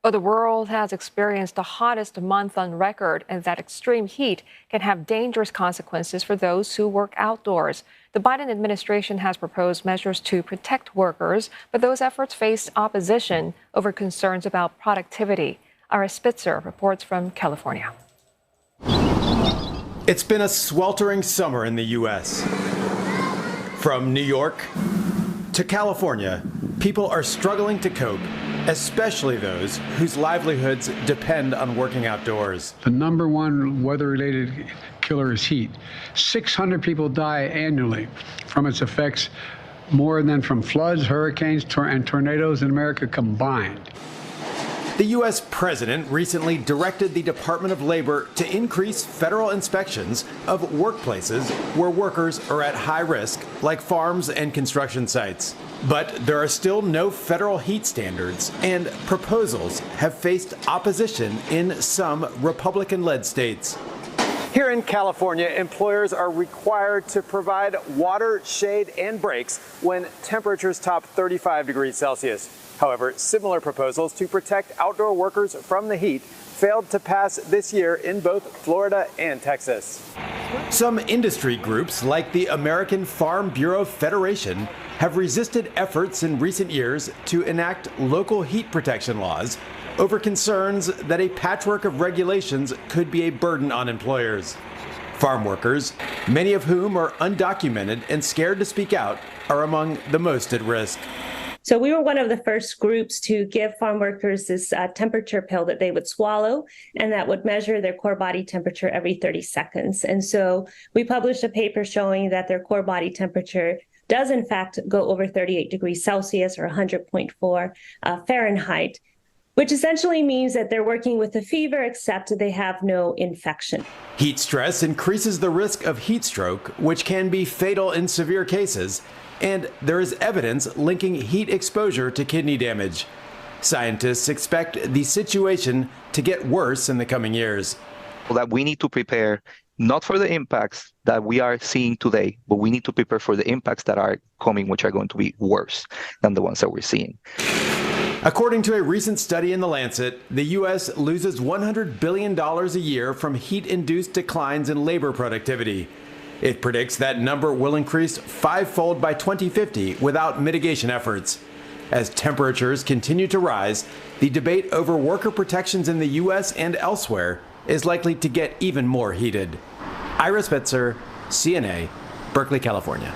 But the world has experienced the hottest month on record, and that extreme heat can have dangerous consequences for those who work outdoors. The Biden administration has proposed measures to protect workers, but those efforts face opposition over concerns about productivity. Ira Spitzer reports from California. It's been a sweltering summer in the U.S. From New York to California, people are struggling to cope, especially those whose livelihoods depend on working outdoors. The number one weather-related killer is heat. 600 people die annually from its effects, more than from floods, hurricanes, and tornadoes in America combined. The U.S. president recently directed the Department of Labor to increase federal inspections of workplaces where workers are at high risk, like farms and construction sites. But there are still no federal heat standards, and proposals have faced opposition in some Republican-led states. Here in California, employers are required to provide water, shade, and breaks when temperatures top 35 degrees Celsius. However, similar proposals to protect outdoor workers from the heat failed to pass this year in both Florida and Texas. Some industry groups, like the American Farm Bureau Federation, have resisted efforts in recent years to enact local heat protection laws over concerns that a patchwork of regulations could be a burden on employers. Farm workers, many of whom are undocumented and scared to speak out, are among the most at risk. So we were one of the first groups to give farm workers this temperature pill that they would swallow, and that would measure their core body temperature every 30 seconds. And so we published a paper showing that their core body temperature does in fact go over 38 degrees Celsius or 100.4 Fahrenheit, which essentially means that they're working with a fever except they have no infection. Heat stress increases the risk of heat stroke, which can be fatal in severe cases. And there is evidence linking heat exposure to kidney damage. Scientists expect the situation to get worse in the coming years. That we need to prepare not for the impacts that we are seeing today, but we need to prepare for the impacts that are coming, which are going to be worse than the ones that we're seeing. According to a recent study in The Lancet, the U.S. loses $100 billion a year from heat-induced declines in labor productivity. It predicts that number will increase fivefold by 2050 without mitigation efforts. As temperatures continue to rise, the debate over worker protections in the U.S. and elsewhere is likely to get even more heated. Ira Spitzer, CNA, Berkeley, California.